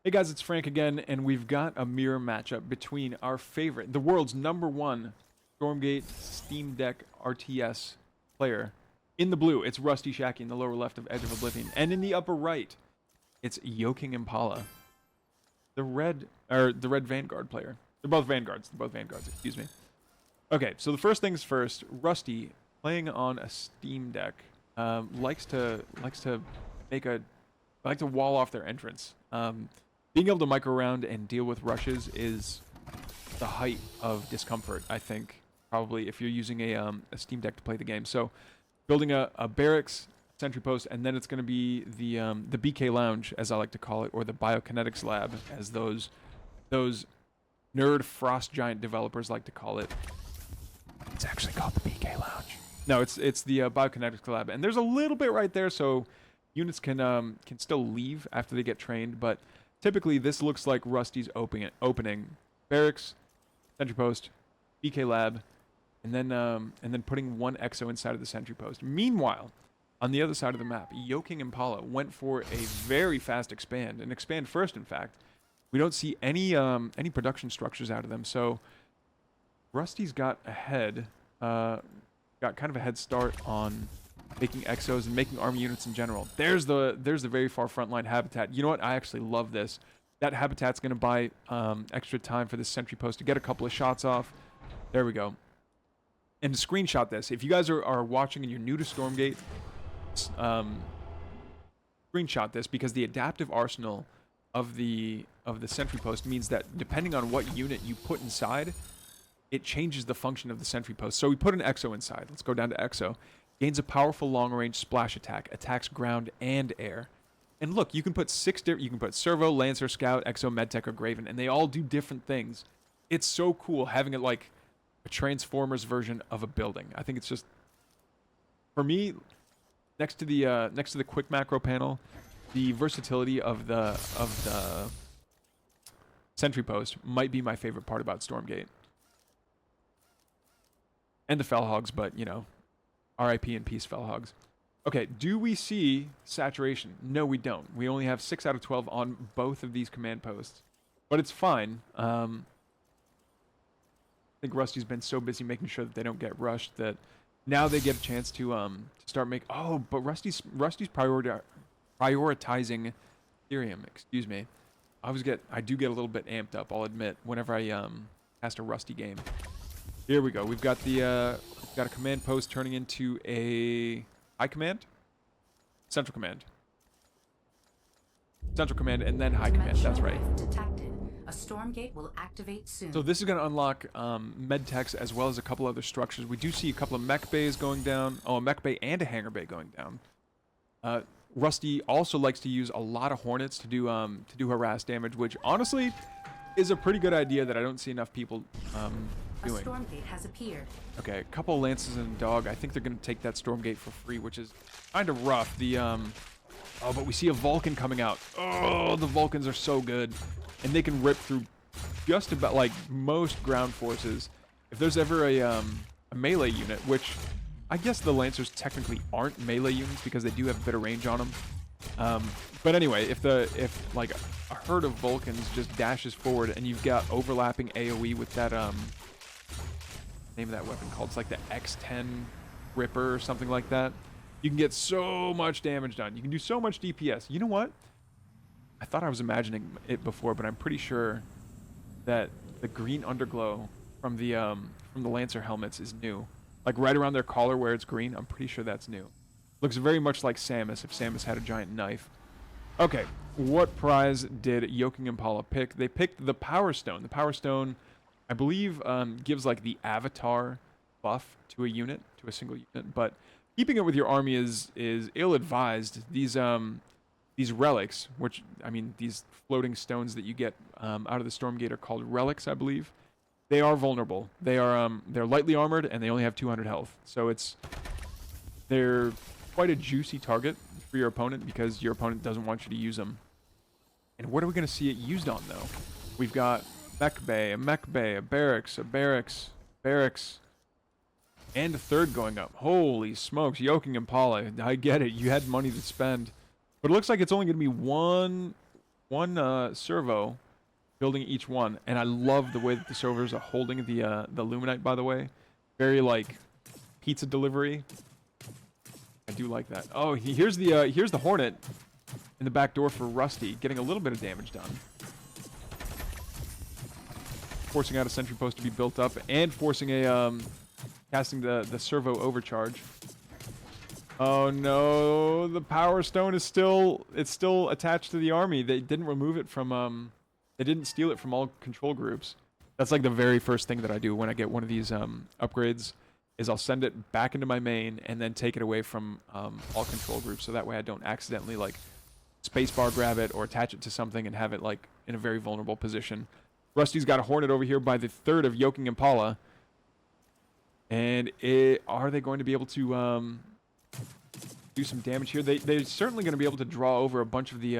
Hey guys, it's Frank again, and we've got a mirror matchup between our favorite, the world's #1 Stormgate Steamdeck RTS player. In the blue, it's RustyShacky in the lower left of Edge of Oblivion, and in the upper right, it's Yoking Impala, the red Vanguard player. They're both Vanguards. Excuse me. Okay, so the first things first. Rusty, playing on a Steam Deck, likes to wall off their entrance. Being able to micro around and deal with rushes is the height of discomfort, I think, probably if you're using a Steam Deck to play the game. So building a barracks, sentry post, and then it's going to be the BK Lounge, as I like to call it, or the Biokinetics Lab, as those nerd frost giant developers like to call it. It's actually called the BK Lounge. No, it's the Biokinetics Lab, and there's a little bit right there, so units can still leave after they get trained, but typically, this looks like Rusty's opening barracks, sentry post, BK lab, and then putting one exo inside of the sentry post. Meanwhile, on the other side of the map, Yoking Impala went for a very fast expand, an expand first, in fact. We don't see any production structures out of them, so Rusty's got kind of a head start on making exos and making army units in general. There's the very far frontline habitat. You know what? I actually love this. That habitat's going to buy extra time for this sentry post to get a couple of shots off. There we go. And to screenshot this, if you guys are watching and you're new to Stormgate, screenshot this, because the adaptive arsenal of the sentry post means that depending on what unit you put inside, it changes the function of the sentry post. So we put an exo inside. Let's go down to exo. Gains a powerful long-range splash attack, attacks ground and air. And look, you can put you can put Servo, Lancer, Scout, Exo, Medtech, or Graven, and they all do different things. It's so cool having it like a Transformers version of a building. I think it's just, for me, next to the quick macro panel, the versatility of the sentry post might be my favorite part about Stormgate. And the Fellhogs, but you know, RIP and peace, Fellhogs. Okay, do we see saturation? No, we don't. We only have 6 out of 12 on both of these command posts. But it's fine. I think Rusty's been so busy making sure that they don't get rushed that now they get a chance to start making... Oh, but Rusty's prioritizing Ethereum, excuse me. I do get a little bit amped up, I'll admit, whenever I cast a Rusty game. Here we go. We've got a command post turning into a high command, central command, and then high command. That's right. Detected. A Stormgate will activate soon. So this is going to unlock medtechs as well as a couple other structures. We do see a couple of mech bays going down. Oh, a mech bay and a hangar bay going down. Rusty also likes to use a lot of hornets to do harass damage, which honestly is a pretty good idea that I don't see enough people doing. A Stormgate has appeared. Okay, a couple of lances and a dog. I think they're going to take that Stormgate for free, which is kind of rough. Oh, but we see a Vulcan coming out. Oh, the Vulcans are so good. And they can rip through just about, like, most ground forces. If there's ever a melee unit, which I guess the Lancers technically aren't melee units because they do have a bit of range on them. But anyway, if like a herd of Vulcans just dashes forward and you've got overlapping AoE with that name of that weapon called, it's like the X10 Ripper or something like that, you can get so much damage done. You can do so much DPS. You know what? I thought I was imagining it before, but I'm pretty sure that the green underglow from the Lancer helmets is new. Like right around their collar where it's green, I'm pretty sure that's new. Looks very much like Samus if Samus had a giant knife. Okay, what prize did Yoking Impala pick? They picked the Power Stone. The Power Stone, I believe, gives like the avatar buff to a unit, to a single unit, but keeping it with your army is ill-advised. These relics, which, I mean, these floating stones that you get out of the Stormgate are called relics, I believe. They are vulnerable. They're lightly armored and they only have 200 health. So they're quite a juicy target for your opponent because your opponent doesn't want you to use them. And what are we going to see it used on, though? We've got mech bay, a barracks, and a third going up. Holy smokes, Yoking Impala. I get it. You had money to spend. But it looks like it's only going to be one one servo building each one, and I love the way that the servers are holding the Luminite, by the way. Very, like, pizza delivery. I do like that. Oh, here's the Hornet in the back door for Rusty, getting a little bit of damage done. Forcing out a sentry post to be built up, and forcing a, casting the servo overcharge. Oh no, the Power Stone is still attached to the army. They didn't remove it from, they didn't steal it from all control groups. That's like the very first thing that I do when I get one of these upgrades, is I'll send it back into my main and then take it away from all control groups, so that way I don't accidentally like spacebar grab it or attach it to something and have it like in a very vulnerable position. Rusty's got a Hornet over here by the third of Yoking Impala. And are they going to be able to do some damage here? They're certainly going to be able to draw over a bunch of the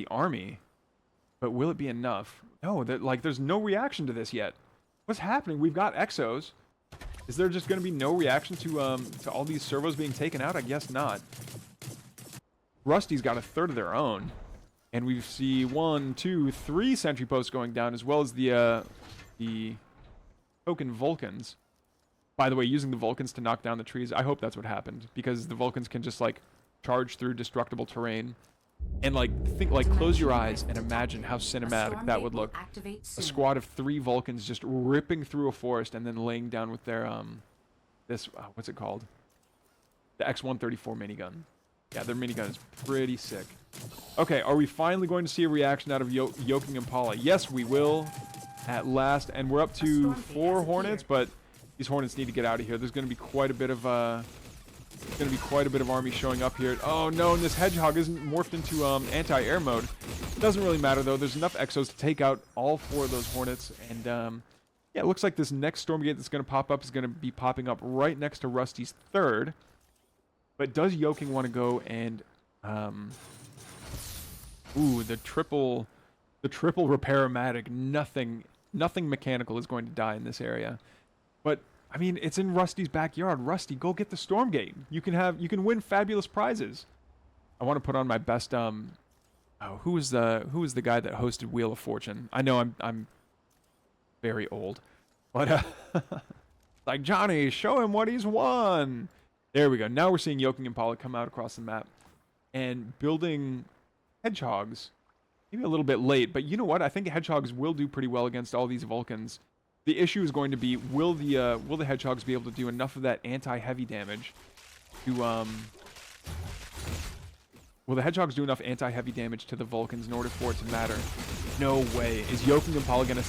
army. But will it be enough? No, there's no reaction to this yet. What's happening? We've got Exos. Is there just going to be no reaction to all these servos being taken out? I guess not. Rusty's got a third of their own. And we see 1, 2, 3 sentry posts going down, as well as the token Vulcans. By the way, using the Vulcans to knock down the trees, I hope that's what happened, because the Vulcans can just like charge through destructible terrain. And like close your eyes and imagine how cinematic that would look. A squad of 3 Vulcans just ripping through a forest and then laying down with their what's it called? The X-134 minigun. Yeah, their minigun is pretty sick. Okay, are we finally going to see a reaction out of Yoking Impala? Yes, we will. At last, and we're up to 4 Hornets, but these Hornets need to get out of here. There's going to be quite a bit of army showing up here. Oh no, and this Hedgehog isn't morphed into anti-air mode. Doesn't really matter though. There's enough Exos to take out all 4 of those Hornets, and yeah, it looks like this next Stormgate that's going to pop up is going to be popping up right next to Rusty's third. But does Yoking want to go and ooh, the triple repair-o-matic. Nothing mechanical is going to die in this area. But I mean, it's in Rusty's backyard. Rusty, go get the Stormgate. You can win fabulous prizes. I want to put on my best who was the guy that hosted Wheel of Fortune? I know I'm very old. But like, Johnny, show him what he's won. There we go. Now we're seeing Yoking Impala come out across the map and building Hedgehogs. Maybe a little bit late, but you know what? I think Hedgehogs will do pretty well against all these Vulcans. The issue is going to be, will the Hedgehogs be able to do enough of that anti-heavy damage to will the Hedgehogs do enough anti-heavy damage to the Vulcans in order for it to matter? No way. Is Yoking Impala gonna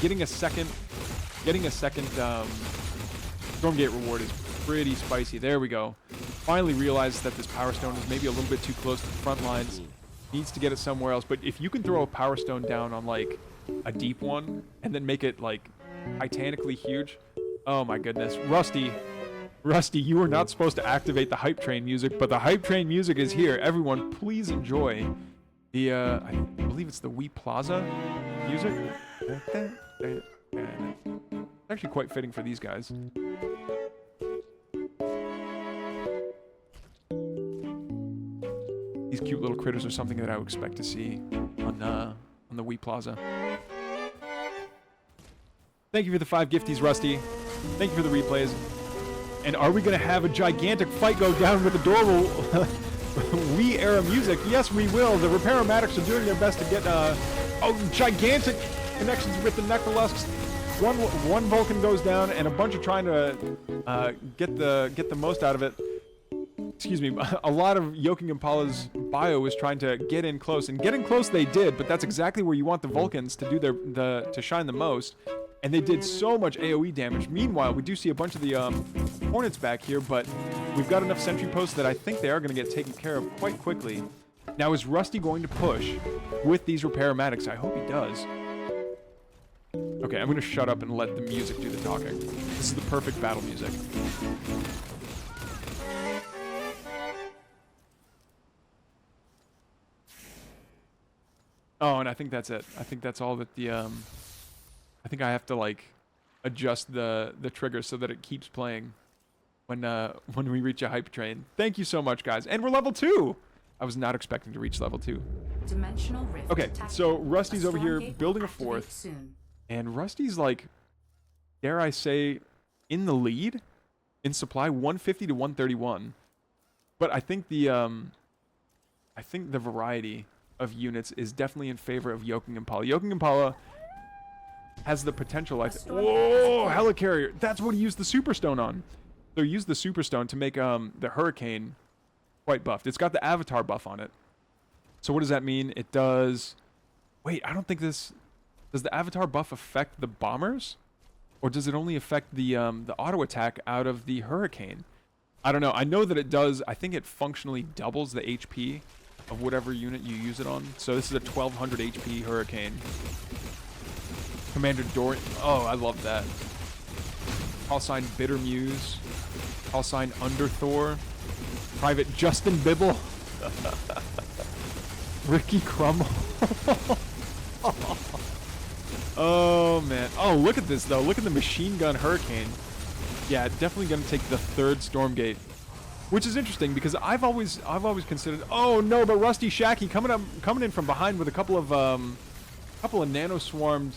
getting a second Stormgate reward is pretty spicy. There we go. Finally realized that this Power Stone is maybe a little bit too close to the front lines. Needs to get it somewhere else. But if you can throw a Power Stone down on like a deep one and then make it like titanically huge, oh my goodness. Rusty, you were not supposed to activate the hype train music, but the hype train music is here. Everyone, please enjoy the I believe it's the Wee Plaza music. It's actually quite fitting for these guys. These cute little critters are something that I would expect to see on the Wee Plaza. Thank you for the 5 gifties, Rusty. Thank you for the replays. And are we going to have a gigantic fight go down with adorable Wii era music? Yes, we will. The Repair-O-Matics are doing their best to get gigantic connections with the Necrolusks. One Vulcan goes down, and a bunch are trying to get the most out of it. Excuse me, a lot of Yoking Impala's bio was trying to get in close, and get in close they did, but that's exactly where you want the Vulcans to do to shine the most, and they did so much AoE damage. Meanwhile, we do see a bunch of the Hornets back here, but we've got enough sentry posts that I think they are going to get taken care of quite quickly. Now, is Rusty going to push with these Repair-O-Matics? I hope he does. Okay, I'm going to shut up and let the music do the talking. This is the perfect battle music. Oh, and I think that's it. I think that's all that the, I think I have to, like, adjust the trigger so that it keeps playing when we reach a hype train. Thank you so much, guys. And we're level 2! I was not expecting to reach level 2. Dimensional rift Okay, detected. so Rusty's over here Stormgate will building a activate 4th. soon. And Rusty's like, dare I say, in the lead in supply, 150 to 131. But I think the variety of units is definitely in favor of Yoking Impala. Yoking Impala has the potential. Whoa, helicarrier! That's what he used the Superstone on. So he used the Superstone to make the Hurricane quite buffed. It's got the Avatar buff on it. So what does that mean? It does. Wait, I don't think this. Does the Avatar buff affect the bombers? Or does it only affect the auto attack out of the Hurricane? I don't know. I know that it does. I think it functionally doubles the HP of whatever unit you use it on. So this is a 1200 HP Hurricane. Commander Dorian. Oh, I love that. Call sign Bitter Muse. Call sign Underthor. Private Justin Bibble. Ricky Crummel. Oh man. Oh, look at this though. Look at the machine gun Hurricane. Yeah, definitely gonna take the 3rd Stormgate, which is interesting because I've always considered. Oh no, but RustyShacky coming in from behind with a couple of nano swarmed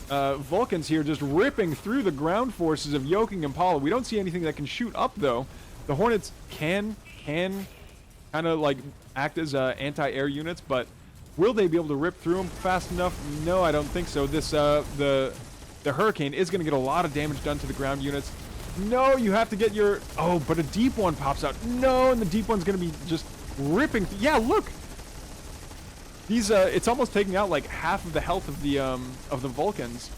Vulcans here, just ripping through the ground forces of Yoking Impala. We don't see anything that can shoot up though. The Hornets can kind of like act as anti-air units, but will they be able to rip through them fast enough? No, I don't think so. This the Hurricane is going to get a lot of damage done to the ground units. No, you have to get your... Oh, but a deep one pops out. No, and the deep one's going to be just ripping... Yeah, look! These, it's almost taking out like half of the health of the Vulcans.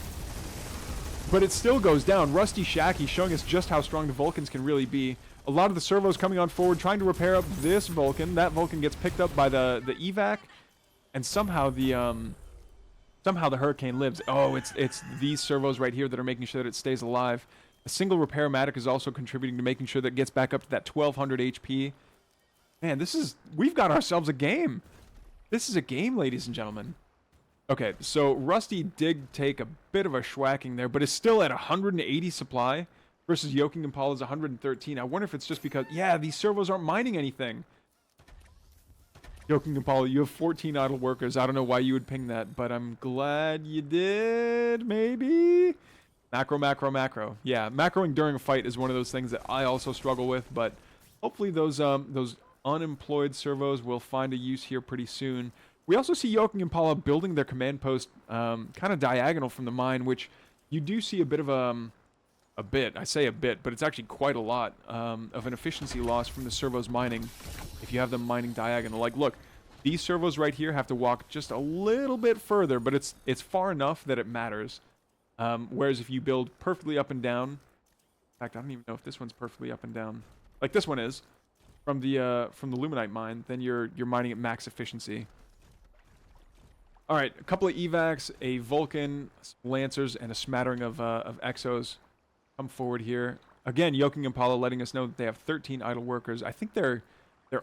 But it still goes down. RustyShacky showing us just how strong the Vulcans can really be. A lot of the servos coming on forward, trying to repair up this Vulcan. That Vulcan gets picked up by the evac. And somehow the Hurricane lives. Oh, it's these servos right here that are making sure that it stays alive. A single repair-matic is also contributing to making sure that it gets back up to that 1200 HP. Man, we've got ourselves a game. This is a game, ladies and gentlemen. Okay, so Rusty did take a bit of a schwacking there, but is still at 180 supply versus Yoking Impala's 113. I wonder if it's just because, yeah, these servos aren't mining anything. Yoking Impala, you have 14 idle workers. I don't know why you would ping that, but I'm glad you did, maybe? Macro, macro, macro. Yeah, macroing during a fight is one of those things that I also struggle with, but hopefully those unemployed servos will find a use here pretty soon. We also see Yoking Impala building their command post kind of diagonal from the mine, which you do see a bit of I say a bit, but it's actually quite a lot of an efficiency loss from the servos mining if you have them mining diagonal. Like, look, these servos right here have to walk just a little bit further, but it's far enough that it matters. Whereas if you build perfectly up and down, in fact, I don't even know if this one's perfectly up and down, like this one is, from the Luminite mine, then you're mining at max efficiency. All right, a couple of evacs, a Vulcan, Lancers, and a smattering of Exos come forward here. Again, Yoking Impala letting us know that they have 13 idle workers. I think they're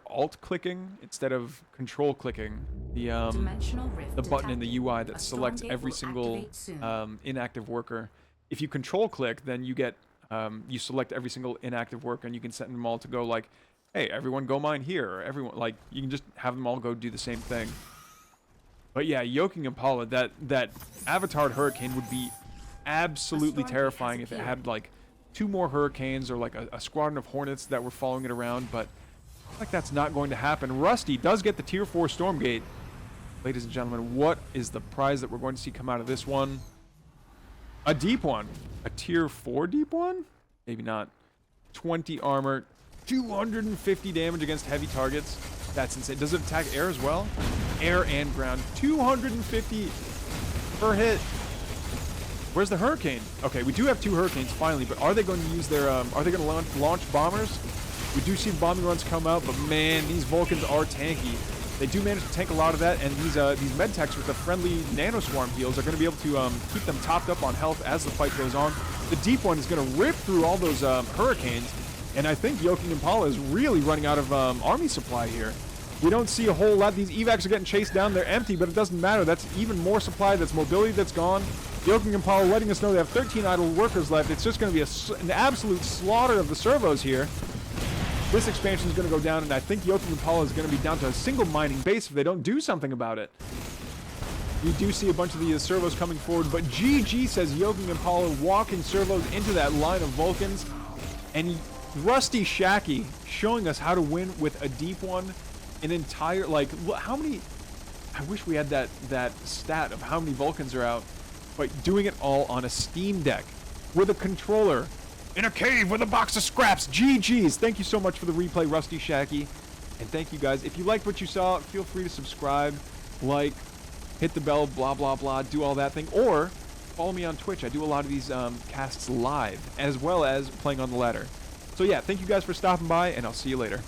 alt-clicking instead of control-clicking the button in the UI that selects every single inactive worker. If you control-click, then you get you select every single inactive worker, and you can set them all to go like, hey, everyone go mine here, or everyone, like, you can just have them all go do the same thing. But yeah, Yoking Impala, that Avatared Hurricane would be absolutely terrifying if it had like 2 more Hurricanes or like a squadron of Hornets that were following it around, but like that's not going to happen. Rusty does get the tier 4 Stormgate. Ladies and gentlemen, what is the prize that we're going to see come out of this one? A deep one. A tier 4 deep one? Maybe not. 20 armor, 250 damage against heavy targets. That's insane. Does it attack air as well? Air and ground. 250 per hit. Where's the Hurricane? Okay, we do have 2 Hurricanes finally, but are they going to use their are they going to launch bombers? We do see bombing runs come out, but man, these Vulcans are tanky. They do manage to tank a lot of that, and these med techs with the friendly nano swarm heals are going to be able to keep them topped up on health as the fight goes on. The deep one is going to rip through all those Hurricanes, and I think Yoking Impala is really running out of army supply here. We don't see a whole lot. These evacs are getting chased down. They're empty, but it doesn't matter. That's even more supply. That's mobility that's gone. Yoking Impala letting us know they have 13 idle workers left. It's just going to be an absolute slaughter of the servos here. this expansion is going to go down, and I think Yoking Impala is going to be down to a single mining base if they don't do something about it. You do see a bunch of the servos coming forward, but GG, says Yoking Impala, walking servos into that line of Vulcans. And RustyShacky showing us how to win with a deep one. An entire, like, how many... I wish we had that stat of how many Vulcans are out. But doing it all on a Steamdeck with a controller in a cave with a box of scraps. GG's. Thank you so much for the replay, RustyShacky. And thank you guys. If you liked what you saw, feel free to subscribe, like, hit the bell, blah, blah, blah, do all that thing. Or follow me on Twitch. I do a lot of these casts live, as well as playing on the ladder. So yeah, thank you guys for stopping by, and I'll see you later.